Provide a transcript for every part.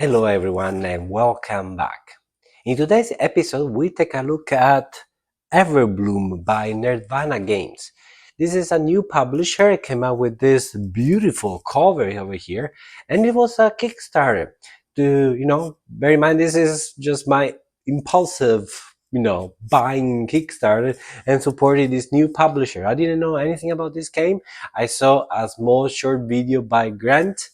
Hello everyone and welcome back. In today's episode we take a look at Everbloom by Nirvana Games. This is a new publisher. It came out with this beautiful cover over here and it was a Kickstarter. Bear in mind this is just my impulsive, buying Kickstarter and supporting this new publisher. I didn't know anything about this game. I saw a small short video by Grant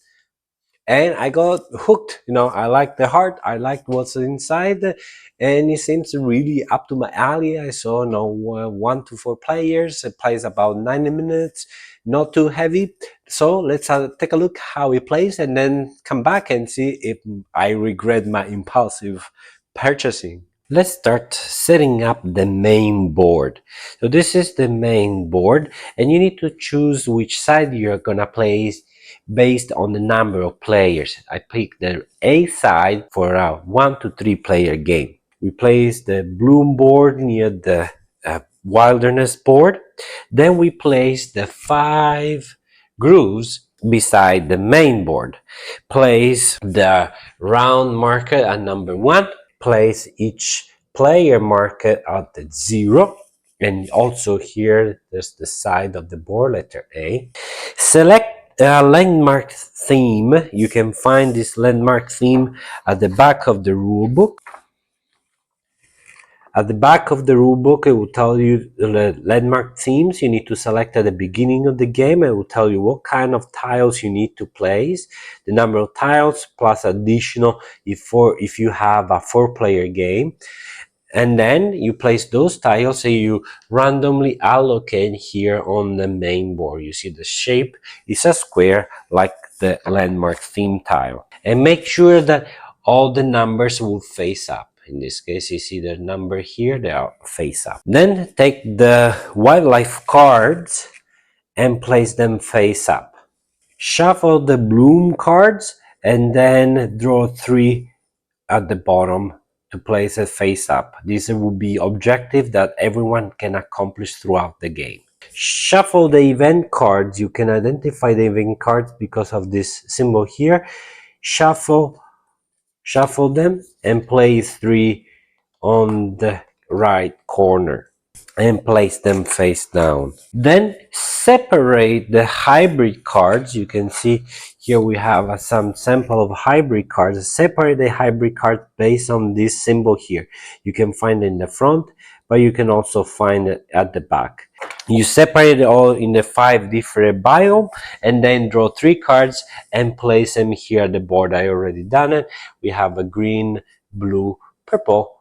and I got hooked. I liked the heart, I liked what's inside, and it seems really up to my alley. I saw 1 to 4 players. It plays about 90 minutes, not too heavy. So let's take a look how it plays and then come back and see if I regret my impulsive purchasing. Let's start setting up the main board. So this is the main board and you need to choose which side you're gonna place based on the number of players. I picked the A side for a 1 to 3 player game. We place the bloom board near the wilderness board. Then we place the 5 grooves beside the main board. Place the round marker at number 1. Place each player marker at the 0. And also here there's the side of the board, letter A. Select a landmark theme. You can find this landmark theme at the back of the rule book. At the back of the rulebook, it will tell you the landmark themes you need to select at the beginning of the game. It will tell you what kind of tiles you need to place, the number of tiles plus additional if you have a 4-player game. And then you place those tiles and you randomly allocate here on the main board. You see the shape is a square like the landmark theme tile. And make sure that all the numbers will face up. In this case, you see the number here, they are face up. Then take the wildlife cards and place them face up. Shuffle the bloom cards and then draw 3 at the bottom to place it face up. This will be objective that everyone can accomplish throughout the game. Shuffle the event cards. You can identify the event cards because of this symbol here. Shuffle them and place 3 on the right corner and place them face down. Then separate the hybrid cards. You can see here we have some sample of hybrid cards. Separate the hybrid card based on this symbol here. You can find it in the front, but you can also find it at the back. You separate it all in the 5 different biomes and then draw 3 cards and place them here at the board. I already done it. We have a green, blue, purple,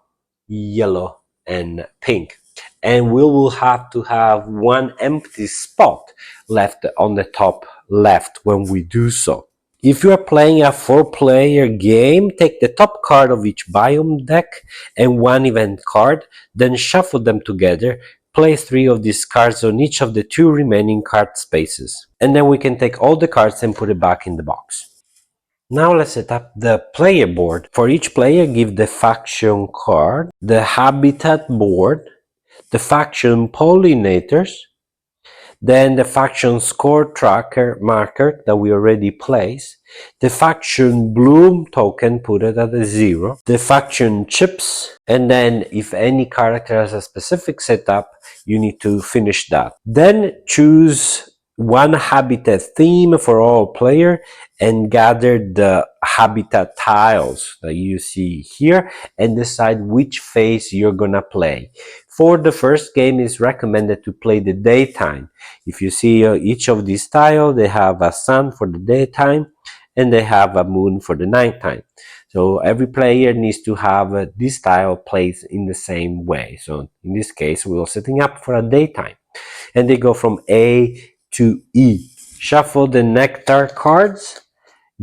yellow, and pink. And we will have to have 1 empty spot left on the top left when we do so. If you are playing a 4-player game, take the top card of each biome deck and 1 event card, then shuffle them together. Place 3 of these cards on each of the 2 remaining card spaces. And then we can take all the cards and put it back in the box. Now let's set up the player board. For each player, give the faction card, the habitat board, the faction pollinators, then the faction score tracker marker that we already placed, the faction bloom token, put it at a 0, the faction chips, and then if any character has a specific setup, you need to finish that. Then choose 1 habitat theme for all player and gather the habitat tiles that you see here and decide which phase you're gonna play. For the first game, it's recommended to play the daytime. If you see each of these tiles, they have a sun for the daytime and they have a moon for the nighttime. So every player needs to have this tile placed in the same way. So in this case, we're setting up for a daytime. And they go from A to E. Shuffle the nectar cards.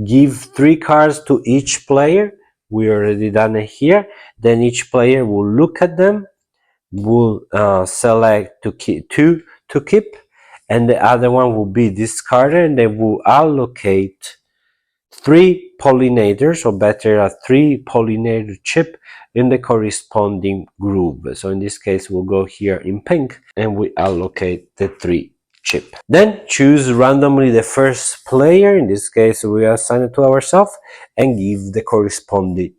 Give 3 cards to each player. We already done it here. Then each player will look at them, will select 2 to keep, and the other one will be discarded, and they will allocate 3 pollinators, or better, a 3 pollinator chip in the corresponding group. So in this case, we'll go here in pink and we allocate the 3 chip. Then choose randomly the first player, in this case we assign it to ourselves, and give the corresponding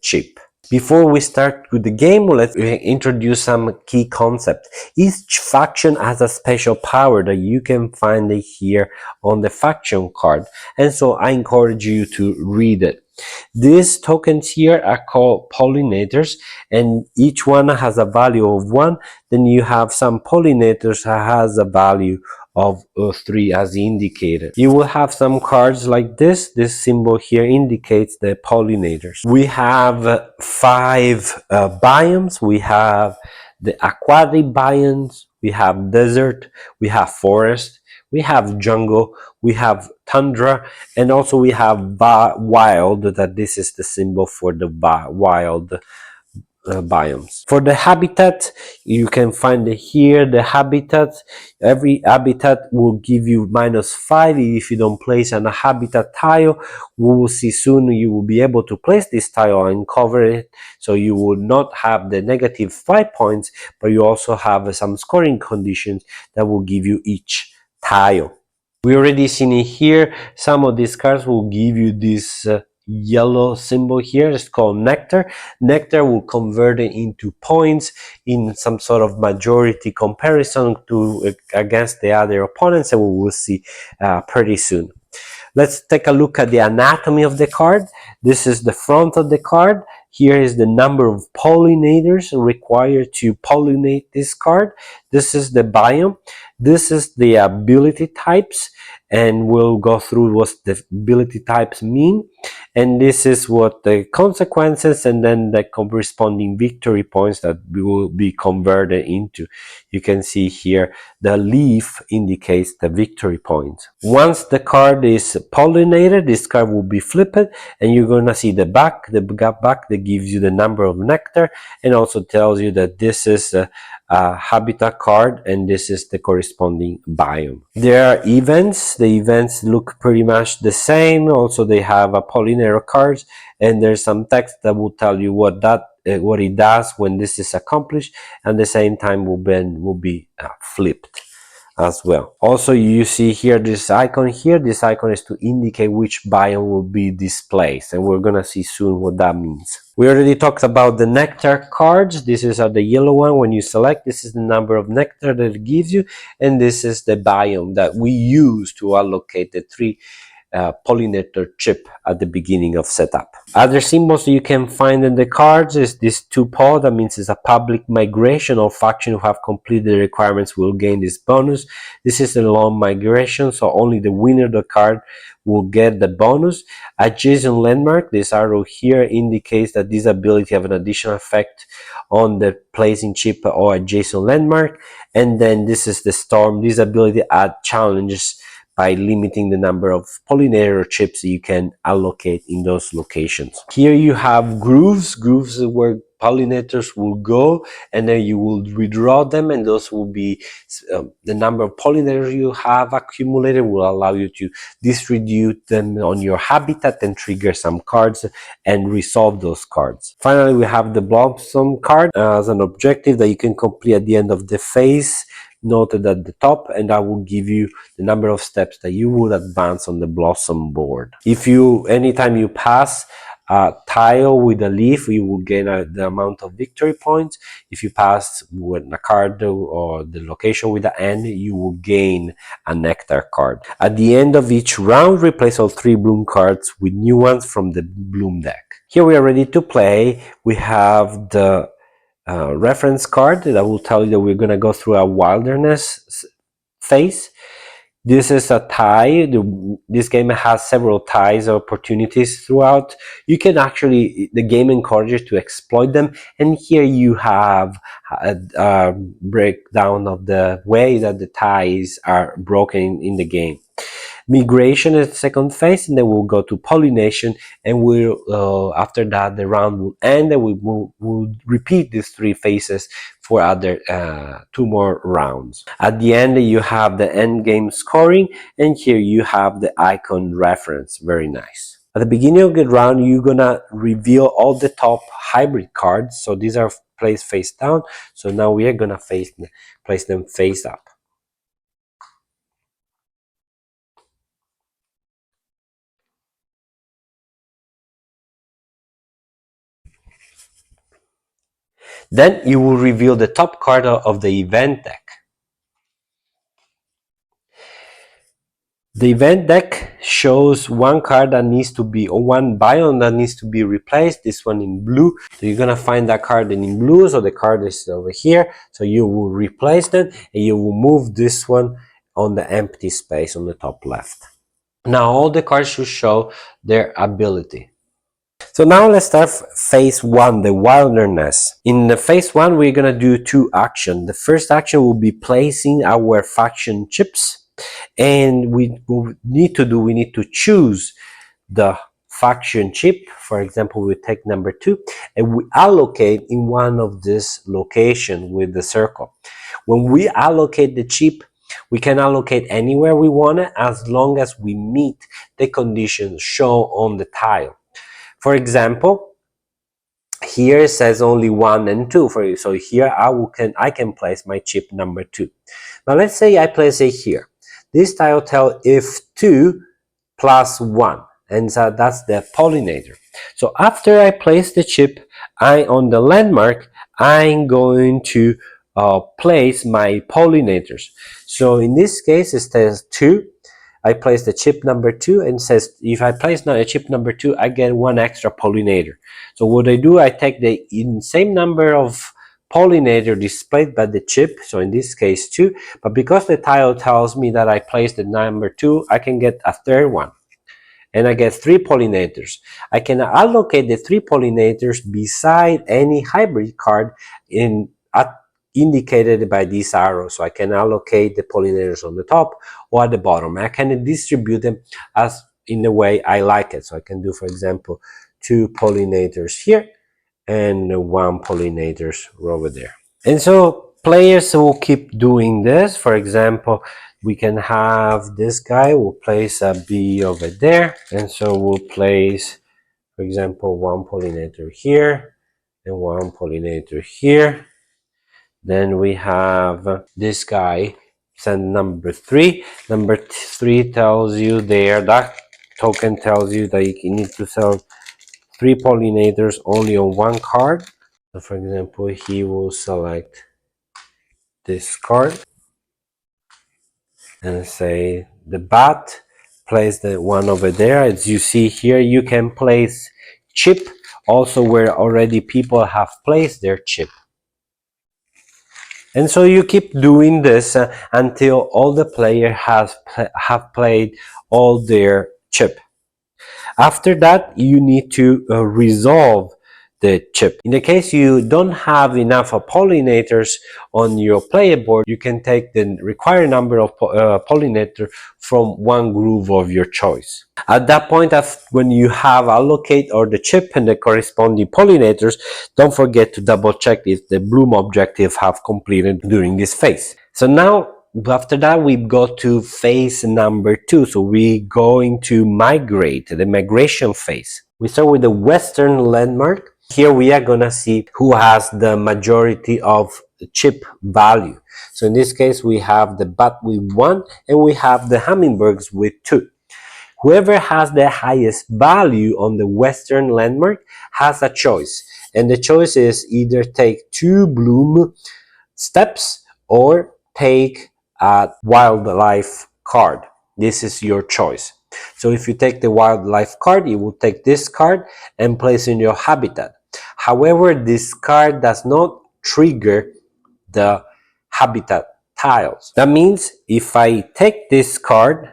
chip. Before we start with the game, let's introduce some key concepts. Each faction has a special power that you can find here on the faction card, and so I encourage you to read it. These tokens here are called pollinators, and each one has a value of 1. Then you have some pollinators that has a value of 3 as indicated. You will have some cards like this. This symbol here indicates the pollinators. We have 5 biomes. We have the aquatic biomes, we have desert, we have forest, we have jungle, we have tundra, and also we have wild, that this is the symbol for the wild biomes. For the habitat, you can find it here. The habitat, every habitat will give you -5 if you don't place on a habitat tile. We will see soon you will be able to place this tile and cover it, so you will not have the -5 points, but you also have some scoring conditions that will give you each tile. We already seen it here. Some of these cards will give you this yellow symbol here. It's called nectar. Nectar will convert it into points in some sort of majority comparison to against the other opponents, and we will see pretty soon. Let's take a look at the anatomy of the card. This is the front of the card. Here is the number of pollinators required to pollinate this card. This is the biome. This is the ability types, and we'll go through what the ability types mean. And this is what the consequences and then the corresponding victory points that will be converted into. You can see here the leaf indicates the victory point. Once the card is pollinated, this card will be flipped, and you're going to see the back that gives you the number of nectar, and also tells you that this is a habitat card and this is the corresponding biome. There are events. The events look pretty much the same. Also, they have a pollinator cards, and there's some text that will tell you what it does when this is accomplished, and at the same time will be flipped as well. Also, you see here this icon here. This icon is to indicate which biome will be displaced, and we're gonna see soon what that means. We already talked about the nectar cards. This is the yellow one. When you select, this is the number of nectar that it gives you, and this is the biome that we use to allocate the 3 pollinator chip at the beginning of setup. Other symbols you can find in the cards is this 2-paw. That means it's a public migration, or faction who have completed the requirements will gain this bonus. This is a long migration, so only the winner of the card will get the bonus. Adjacent landmark, this arrow here indicates that this ability have an additional effect on the placing chip or adjacent landmark. And then this is the storm. This ability add challenges by limiting the number of pollinator chips you can allocate in those locations. Here you have grooves where pollinators will go, and then you will redraw them, and those will be the number of pollinators you have accumulated will allow you to distribute them on your habitat and trigger some cards and resolve those cards. Finally, we have the blossom card as an objective that you can complete at the end of the phase, noted at the top, and that will give you the number of steps that you would advance on the blossom board. If anytime you pass a tile with a leaf, you will gain the amount of victory points. If you pass with a card or the location with the N, you will gain a nectar card. At the end of each round, replace all 3 bloom cards with new ones from the bloom deck. Here we are ready to play. We have the reference card that will tell you that we're going to go through a wilderness phase. This is a tie. This game has several ties opportunities throughout. You can actually, the game encourages you to exploit them, and here you have a breakdown of the way that the ties are broken in the game. Migration is the second phase, and then we'll go to pollination, and we'll after that the round will end, and we'll repeat these 3 phases for other 2 more rounds. At the end, you have the end game scoring, and here you have the icon reference. Very nice. At the beginning of the round, you're gonna reveal all the top hybrid cards. So these are placed face down. So now we are gonna place them face up. Then you will reveal the top card of the event deck. The event deck shows one card that needs to be, or one biome that needs to be replaced, this one in blue. So you're gonna find that card in blue, so the card is over here. So you will replace that and you will move this one on the empty space on the top left. Now all the cards should show their ability. So now let's start phase one, the wilderness. In the phase one, we're gonna do two actions. The first action will be placing our faction chips, and we need to choose the faction chip. For example, we take number 2 and we allocate in one of this location with the circle. When we allocate the chip, we can allocate anywhere we want it as long as we meet the conditions shown on the tile. For example, here it says only 1 and 2 for you. So here I can place my chip number 2. Now let's say I place it here. This tile tells if 2 plus 1, and so that's the pollinator. So after I place the chip, on the landmark, I'm going to place my pollinators. So in this case, it says 2. I place the chip number 2 and says if I place now a chip number 2, I get 1 extra pollinator. So what I do, I take the same number of pollinator displayed by the chip, so in this case 2, but because the tile tells me that I placed the number 2, I can get a third one. And I get 3 pollinators. I can allocate the 3 pollinators beside any hybrid card indicated by this arrow. So I can allocate the pollinators on the top or at the bottom. I can distribute them as in the way I like it. So I can do, for example, 2 pollinators here and 1 pollinators over there. And so players will keep doing this. For example, we can have this guy, we'll place a bee over there, and so we'll place, for example, 1 pollinator here and 1 pollinator here. Then we have this guy, send number 3. Number 3 tells you there, that token tells you that you need to sell 3 pollinators only on 1 card. So for example, he will select this card and say the bat, place the one over there. As you see here, you can place chip also where already people have placed their chip. And so you keep doing this until all the players have played all their chip. After that, you need to resolve the chip. In the case you don't have enough pollinators on your player board, you can take the required number of pollinators from one group of your choice. At that point, when you have allocate or the chip and the corresponding pollinators, don't forget to double check if the bloom objective have completed during this phase. So now, after that, we go to phase number 2. So we're going to migrate, the migration phase. We start with the western landmark. Here we are going to see who has the majority of chip value. So in this case, we have the bat with 1 and we have the hummingbirds with 2. Whoever has the highest value on the western landmark has a choice. And the choice is either take 2 bloom steps or take a wildlife card. This is your choice. So if you take the wildlife card, you will take this card and place in your habitat. However, this card does not trigger the habitat tiles. That means if I take this card,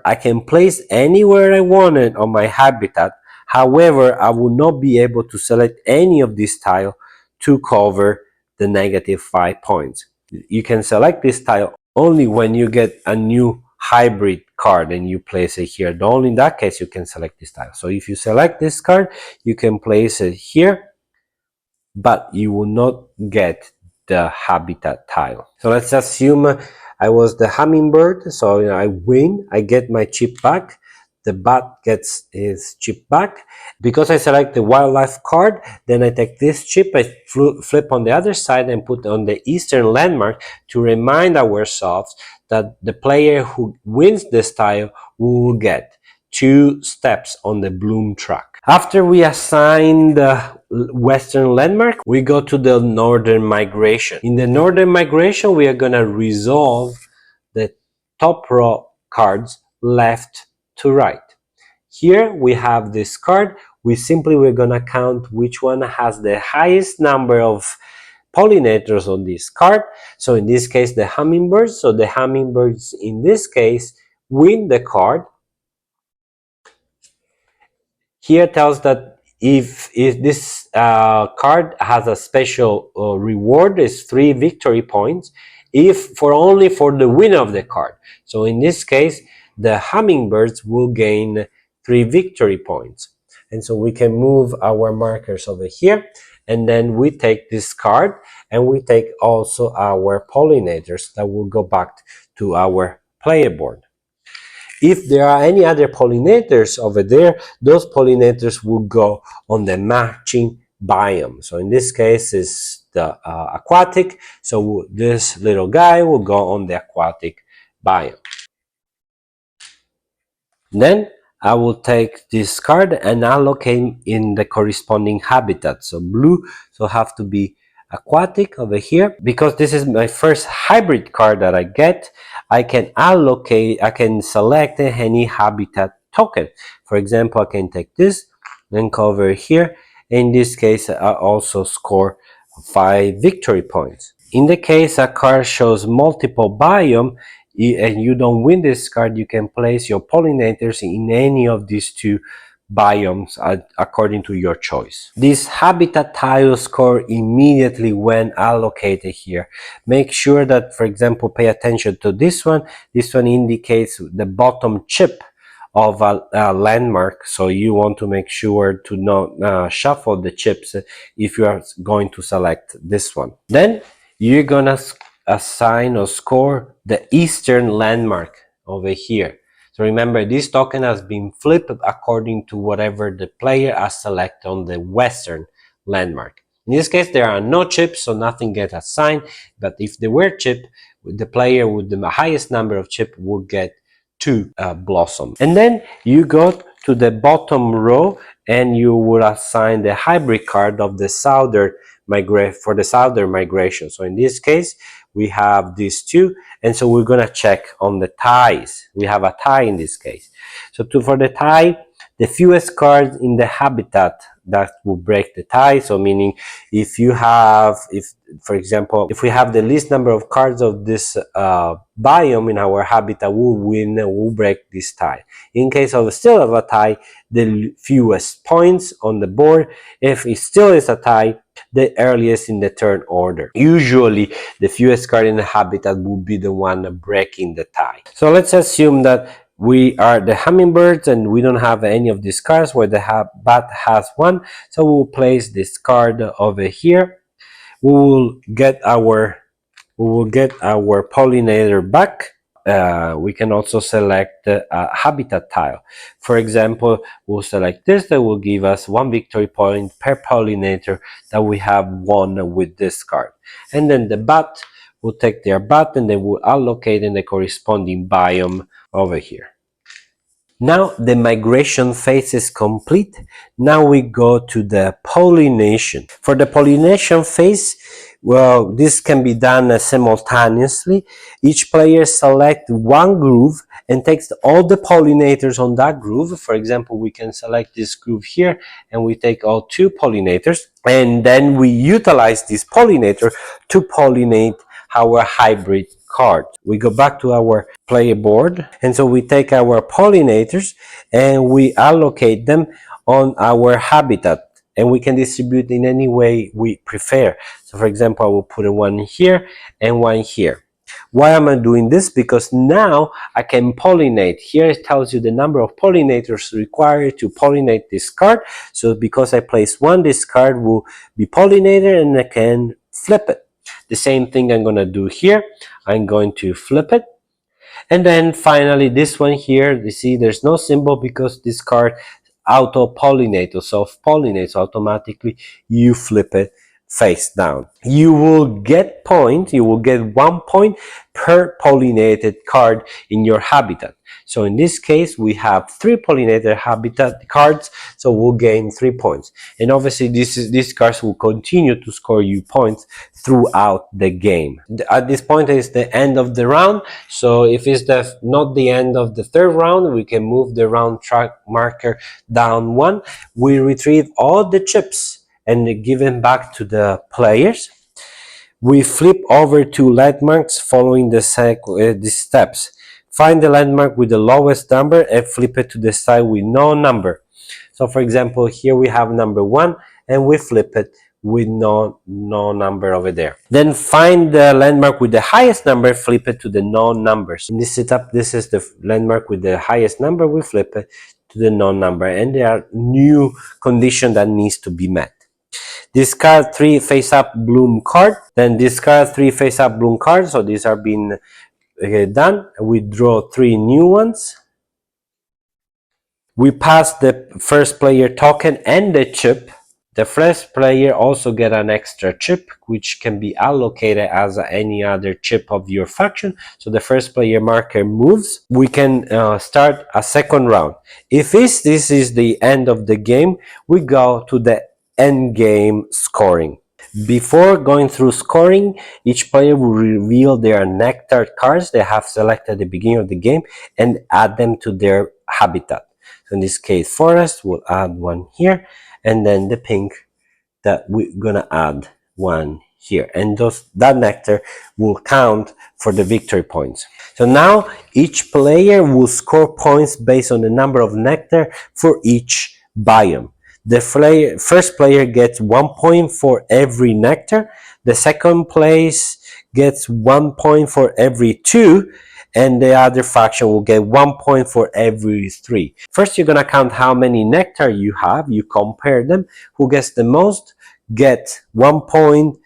I can place anywhere I want it on my habitat. However, I will not be able to select any of this tile to cover the -5 points. You can select this tile only when you get a new hybrid card and you place it here. Only in that case you can select this tile. So if you select this card, you can place it here, but you will not get the habitat tile. So let's assume I was the hummingbird, so I win, I get my chip back, the bat gets his chip back. Because I select the wildlife card, then I take this chip, I flip on the other side and put on the eastern landmark to remind ourselves that the player who wins this tile will get 2 steps on the bloom track. After we assign the western landmark, we go to the northern migration. In the northern migration, we are going to resolve the top row cards left to right. Here we have this card. We're going to count which one has the highest number of pollinators on this card. So in this case, the hummingbirds. So the hummingbirds in this case win the card. Here tells that if this card has a special reward, is 3 victory points, if only for the winner of the card. So in this case, the hummingbirds will gain 3 victory points. And so we can move our markers over here, and then we take this card and we take also our pollinators that will go back to our player board. If there are any other pollinators over there, those pollinators will go on the matching biome. So in this case is the aquatic, so this little guy will go on the aquatic biome. Then I will take this card and allocate in the corresponding habitat. So blue, so have to be aquatic over here. Because this is my first hybrid card that I get, I can select any habitat token. For example, I can take this, then go over here. In this case, I also score 5 victory points. In the case a card shows multiple biome, and you don't win this card, you can place your pollinators in any of these 2 biomes according to your choice. This habitat tile score immediately when allocated here. Make sure that, for example, pay attention to this one. This one indicates the bottom chip of a landmark, so you want to make sure to not shuffle the chips if you are going to select this one. Then you're gonna assign or score the eastern landmark over here. So remember, this token has been flipped according to whatever the player has selected on the western landmark. In this case, there are no chips, so nothing gets assigned. But if there were chip, the player with the highest number of chip would get 2 blossoms. And then you go to the bottom row and you will assign the hybrid card of the southern migration. So in this case, we have these 2, and so we're going to check on the ties. We have a tie in this case. So for the tie, the fewest cards in the habitat that will break the tie. So meaning for example, if we have the least number of cards of this biome in our habitat, we'll break this tie. In case of still of a tie, the fewest points on the board. If it still is a tie, the earliest in the turn order. Usually the fewest card in the habitat will be the one breaking the tie. So let's assume that we are the hummingbirds and we don't have any of these cards, where the bat has one. So we'll place this card over here. We will get our pollinator back. We can also select the habitat tile. For example, we'll select this. That will give us 1 victory point per pollinator that we have won with this card. And then the bat will take their bat and they will allocate in the corresponding biome over here. Now the migration phase is complete. Now we go to the pollination. For the pollination phase, well, this can be done simultaneously. Each player selects one groove and takes all the pollinators on that groove. For example, we can select this groove here and we take all 2 pollinators, and then we utilize this pollinator to pollinate our hybrid card. We go back to our player board, and so we take our pollinators and we allocate them on our habitat, and we can distribute in any way we prefer. So for example, I will put one here and one here. Why am I doing this? Because now I can pollinate. Here it tells you the number of pollinators required to pollinate this card. So because I place one, this card will be pollinated and I can flip it. The same thing I'm going to do here. I'm going to flip it. And then finally this one here, you see there's no symbol because this card auto-pollinates or self-pollinates automatically. You flip it face down. You will get points, you will get 1 point per pollinated card in your habitat. So in this case, we have 3 pollinated habitat cards, so we'll gain 3 points. And obviously, these cards will continue to score you points throughout the game. At this point is the end of the round. So if it's not the end of the third round, we can move the round track marker down 1. We retrieve all the chips and give them back to the players. We flip over to landmarks following the steps. Find the landmark with the lowest number and flip it to the side with no number. So for example, here we have number 1 and we flip it with no number over there. Then find the landmark with the highest number, flip it to the no numbers. In this setup, this is the landmark with the highest number, we flip it to the no number, and there are new conditions that needs to be met. Discard 3 face-up bloom card, then discard 3 face-up bloom cards, so these are being done. We draw 3 new ones. We pass the first player token and the chip. The first player also get an extra chip, which can be allocated as any other chip of your faction. So the first player marker moves. We can start a second round. If this is the end of the game, we go to the end game scoring. Before going through scoring, each player will reveal their nectar cards they have selected at the beginning of the game and add them to their habitat. So in this case, forest, we'll add 1 here, and then the pink that we're gonna add 1 here, and that nectar will count for the victory points. So now each player will score points based on the number of nectar for each biome. The first player gets 1 point for every nectar. The second place gets 1 point for every 2, and the other faction will get 1 point for every 3. First, you're gonna count how many nectar you have. You compare them. Who gets the most get 1 point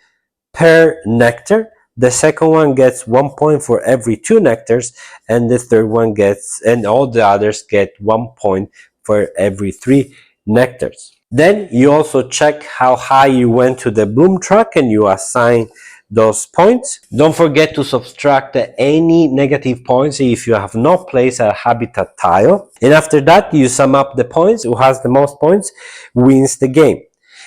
per nectar. The second one gets 1 point for every 2 nectars, and the third one gets, and all the others get 1 point for every 3 nectars. Then you also check how high you went to the bloom track and you assign those points. Don't forget to subtract any negative points if you have not placed a habitat tile. And after that, you sum up the points. Who has the most points wins the game.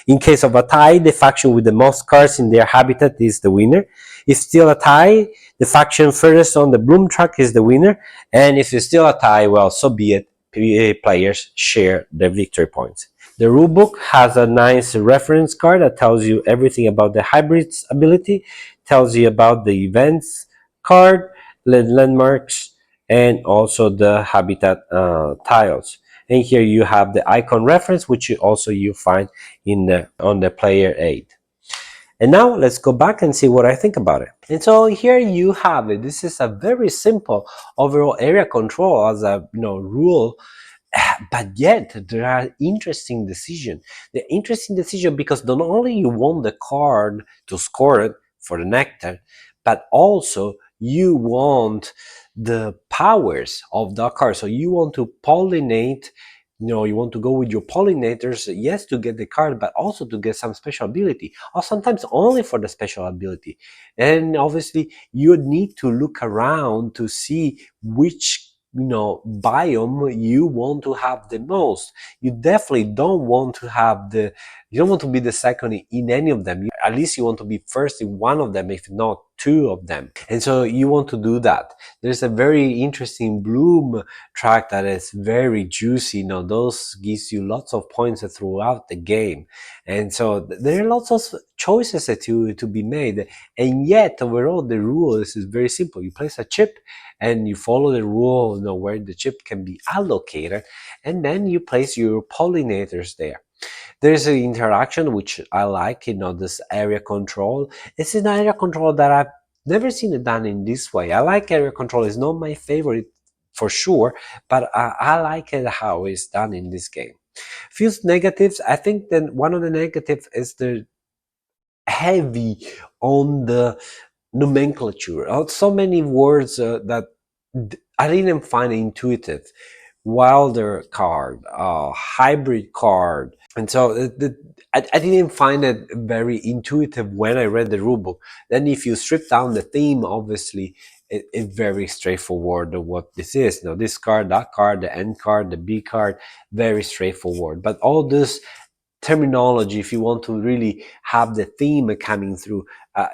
In case of a tie, the faction with the most cards in their habitat is the winner. If still a tie, the faction furthest on the bloom track is the winner. And if it's still a tie, well, so be it. Players share the victory points. The rulebook has a nice reference card that tells you everything about the hybrids ability, tells you about the events card, landmarks, and also the habitat tiles. And here you have the icon reference, which you find on the player aid. And now let's go back and see what I think about it. And so here you have it. This is a very simple overall area control as a rule. But yet there are interesting decision. The interesting decision because not only you want the card to score it for the nectar, but also you want the powers of the card. So you want to pollinate. You want to go with your pollinators, yes, to get the card, but also to get some special ability, or sometimes only for the special ability. And obviously, you need to look around to see which biome you want to have the most. You definitely don't want to be the second in any of them. At least you want to be first in one of them, if not 2 of them. And so you want to do that. There's a very interesting bloom track that is very juicy. Those gives you lots of points throughout the game. And so there are lots of choices to be made. And yet overall the rule is very simple. You place a chip and you follow the rule where the chip can be allocated, and then you place your pollinators there. There's an interaction which I like, this area control. It's an area control that I've never seen it done in this way. I like area control. It's not my favorite for sure, but I like it how it's done in this game. Few negatives. I think that one of the negatives is the heavy on the nomenclature. So many words that I didn't find intuitive. wilder card, hybrid card. And so I didn't find it very intuitive when I read the rulebook. Then if you strip down the theme, obviously it's very straightforward of what this is. Now this card, that card, the N card, the B card, very straightforward. But all this terminology, if you want to really have the theme coming through,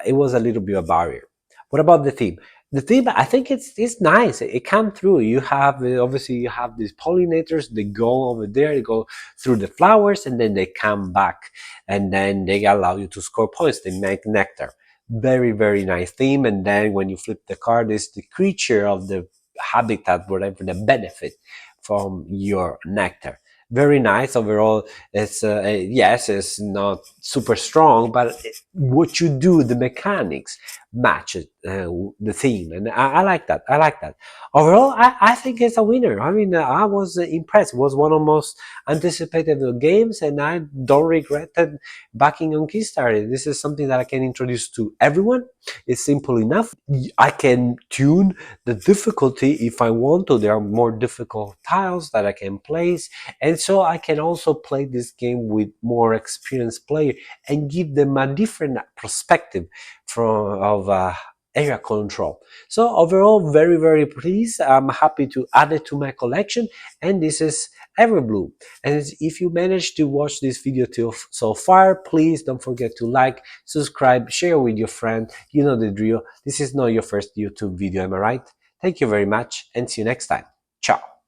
it was a little bit of a barrier. What about the theme? The theme, I think it's nice. It came through. You have obviously you have these pollinators. They go over there. They go through the flowers, and then they come back, and then they allow you to score points. They make nectar. Very very nice theme. And then when you flip the card, is the creature of the habitat, whatever the benefit from your nectar. Very nice overall. It's yes, it's not super strong, but what you do, the mechanics match it, the theme, and I like that. I like that. Overall, I think it's a winner. I mean, I was impressed. It was one of the most anticipated games, and I don't regret it backing on Kickstarter. This is something that I can introduce to everyone. It's simple enough. I can tune the difficulty if I want to. There are more difficult tiles that I can place, and so I can also play this game with more experienced players and give them a different perspective from of area control. So overall, very very pleased. I'm happy to add it to my collection, and this is Everbloom. And if you managed to watch this video till so far, please don't forget to like, subscribe, share with your friend. You know the drill. This is not your first YouTube video, am I right? Thank you very much, and see you next time. Ciao.